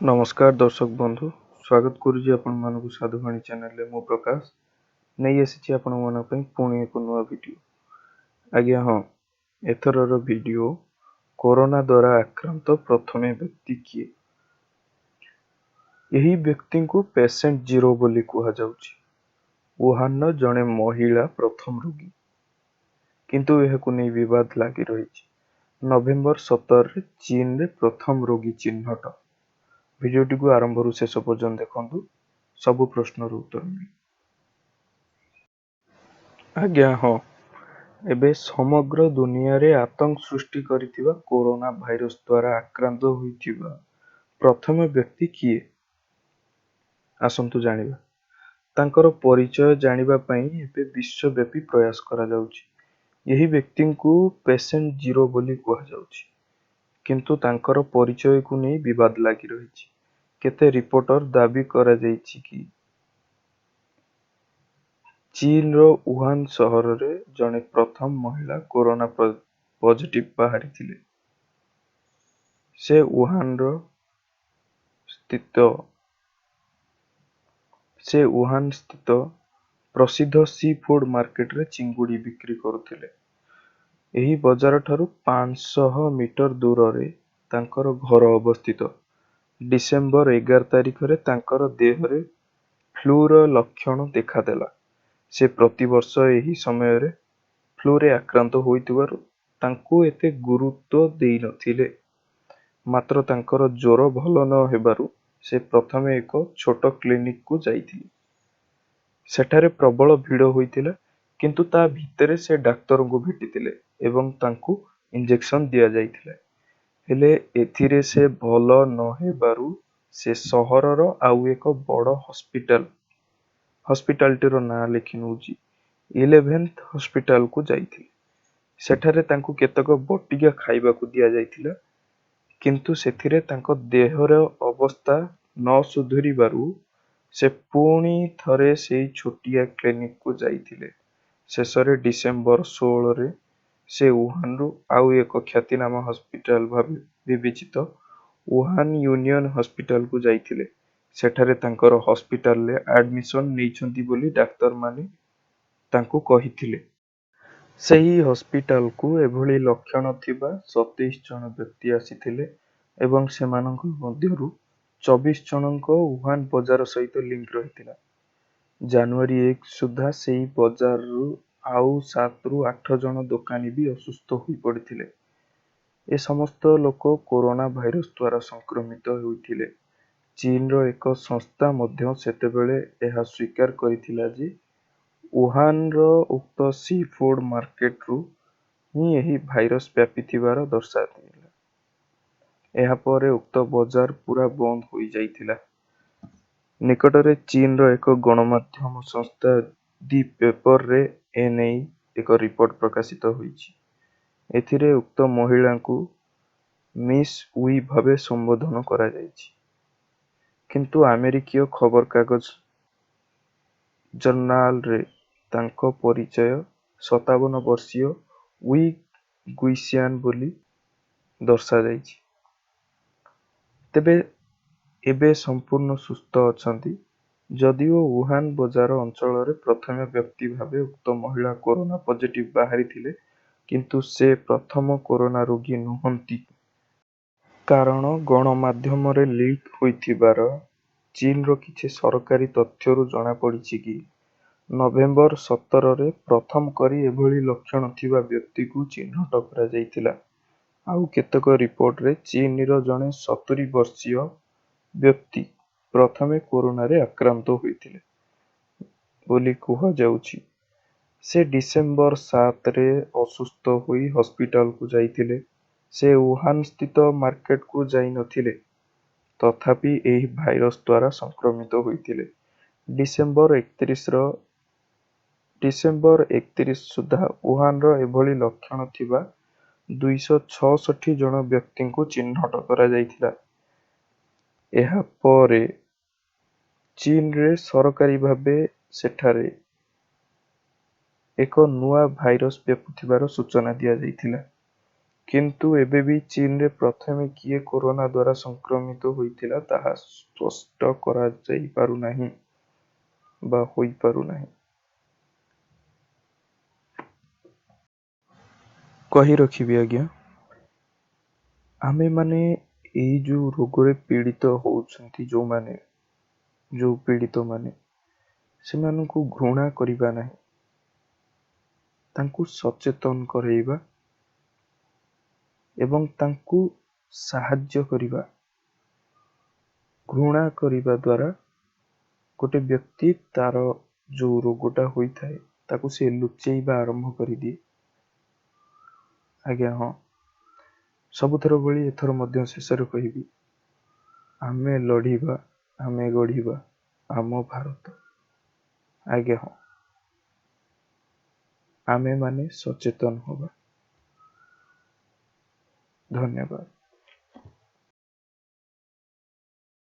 नमस्कार दर्शक बंधु स्वागत करुच्ची आपको साधुवाणी चैनल मु प्रकाश नहीं आसी आपण पुणी एक नुआ वीडियो। आज्ञा हाँ, एथर वीडियो कोरोना द्वारा आक्रांत प्रथम व्यक्ति किए। यही व्यक्ति को पेशेंट जीरो बोली कहा जाउची। वुहान जड़े महिला प्रथम रोगी, किंतु यह नहीं विवाद लगी रही। नवेम्बर 17 चीन रे प्रथम रोगी चिन्हट। भिडियोटी को आरंभ रु शेष पर्यंत देखंतु, सबु प्रश्नर उत्तर मिले। आज्ञा हाँ, एबे समग्र दुनिया रे आतंक सृष्टि करिथिबा कोरोना भाइरस द्वारा आक्रांत होइथिबा प्रथम व्यक्ति किए? आसंतु जानिबा। तांकर परिचय जानिबा पई एबे विश्वव्यापी प्रयास करा जाउची। यही व्यक्ति को पेशेंट जीरो बोली कहा जाउची, किंतु तांकर परिचय को नहीं विवाद लागी रही। केते रिपोर्टर दाबी करा जाइछि कि चीन रो वुहान सहर रे जड़े प्रथम महिला कोरोना पॉजिटिव बाहरी थिले। से वुहान स्थित प्रसिद्ध सी फूड मार्केट रे चिंगुड़ी बिक्री करुथिले। एही बजार ठारू 500 मीटर दूर रे तांकर घर अवस्थित। डिसेंबर 11 तारिख रे तांकर देह रे फ्लू रो लक्षण देखादेला। से प्रतिवर्ष यही समय रे फ्लू रे आक्रांत होइतिबारु तांकु एते गुरुत्व देई नथिले। मात्र तांकर ज्वर भल न हेबारु से प्रथमे एक छोट क्लिनिक को जाइथिले। सेठारे प्रबल भीड़ होइतिला, किंतु ता भितरे से डाक्टर को भेटितिले एवं तांकु इंजेक्शन दिया जाइथिले। हेले एथिरे से भल न हेबारु से सहरर आउ एक बड़ हॉस्पिटलटीर ना लिखि नउची 11th हॉस्पिटल को जाइथिले। सेठारे तांकु केतक बटिका खाइबा को दिया जाइथिला, किंतु सेथिरे तांको देहर अवस्था न सुधुरिबारु से पुणी थरे सेई छोटिया क्लिनिक को जाइथिले। शेषरे डिसेंबर 16 रे से वुहान रु आउ एक ख्यातिनामा हॉस्पिटल भाबे विवेचित वुहान यूनियन हॉस्पिटल को जाइथिले। सेठारे तांकर हॉस्पिटल ले एडमिशन नेइछंती बोली डाक्टर माने तांकु कहिथिले। सेही हॉस्पिटल को एभली लक्षण थिबा 27 जन व्यक्ति आसीथिले एवं सेमानंक मध्यरु 24 जनंक वुहान बजार सहित लिंक रहिथिला। जनवरी 1 सुधा सेही बजार रु आउ 7 रु 8 जन दोकानी भी असुस्थ होई पड़िथिले। ए समस्त लोक कोरोना भाइरस द्वारा संक्रमित होइथिले। चीन रो एक संस्था मध्य सेतेबेले एहा स्वीकार करिथिला जे वुहान रो उक्त सी फूड मार्केट रु ही यही भाइरस व्यापी थिबार दर्शाइथिला। एहा परे उक्त बजार पूरा बंद होई जाइथिला। निकटरे चीन रो एक गणमाध्यम संस्था दि पेपर रे एनई एक रिपोर्ट प्रकाशित होइछि। एथिरे उक्त महिला को मिस वी भावे संबोधन करा जाइछि, किंतु अमेरिकीय खबर कागज जर्नाल रे तांको परिचय 57 वर्षीय वी गुइसियान बोली दर्शा जाइछि। तेबे एबे संपूर्ण सुस्थ अछंती। जदिओ वुहान बजार अंचल रे प्रथम व्यक्ति भावे उक्त महिला कोरोना पॉजिटिव बाहरी थिले, किंतु से प्रथम कोरोना रोगी नुहंती। कारण गणमाध्यम रे लीक होइथिबार चीन रो किछि सरकारी तथ्यरु जणा पड़िछि कि नवेम्बर 17 रे प्रथम करी एभली लक्षण थिबा व्यक्ति को चिन्हट करा जाइथिला। आउ केतक रिपोर्ट रे चीन रो जणे 70 वर्षीय व्यक्ति प्रथमे कोरोना रे आक्रांत होइथिले बोली कहा जाउछि। से डिसेंबर 7 रे असुस्थ होई हॉस्पिटल को जाइथिले। से वुहान स्थित मार्केट को जाई नथिले, तथापि एही भाइरस द्वारा संक्रमित होइथिले। डिसेंबर 31 सुधा वुहान रो एभली लक्षण थिबा 266 जन व्यक्ति को चिन्हट करा जाइथिला। एहा परे चीन रे सरकारी भाबे सेठारे एक नुआ भाइरस व्यापुथिबार सूचना दिया जाइथिला, କିନ୍ତୁ ଏବେ ବି ଚୀନରେ ପ୍ରଥମେ କିଏ କରୋନା ଦ୍ୱାରା ସଂକ୍ରମିତ ହୋଇଥିଲା ତାହା ସ୍ପଷ୍ଟ କରାଯାଇପାରୁନାହିଁ ବା ହୋଇପାରୁନାହିଁ। କହି ରଖିବି ଆଜ୍ଞା, ଆମେମାନେ ଏଇ ଯୋଉ ରୋଗରେ ପୀଡ଼ିତ ହଉଛନ୍ତି ଯୋଉ ପୀଡ଼ିତ ମାନେ ସେମାନଙ୍କୁ ଘୃଣା କରିବା ନାହିଁ, ତାଙ୍କୁ ସଚେତନ କରେଇବା ଏବଂ ତାଙ୍କୁ ସାହାଯ୍ୟ କରିବା। ଘୃଣା କରିବା ଦ୍ୱାରା ଗୋଟେ ବ୍ୟକ୍ତି ତାର ଯୋଉ ରୋଗଟା ହୋଇଥାଏ ତାକୁ ସେ ଲୁଚେଇବା ଆରମ୍ଭ କରିଦିଏ। ଆଜ୍ଞା ହଁ, ସବୁଥର ଭଳି ଏଥର ମଧ୍ୟ ଶେଷରେ କହିବି, ଆମେ ଲଢ଼ିବା, ଆମେ ଗଢ଼ିବା ଆମ ଭାରତ। ଆଜ୍ଞା ହଁ, ଆମେମାନେ ସଚେତନ ହବା। ଧନ୍ୟବାଦ।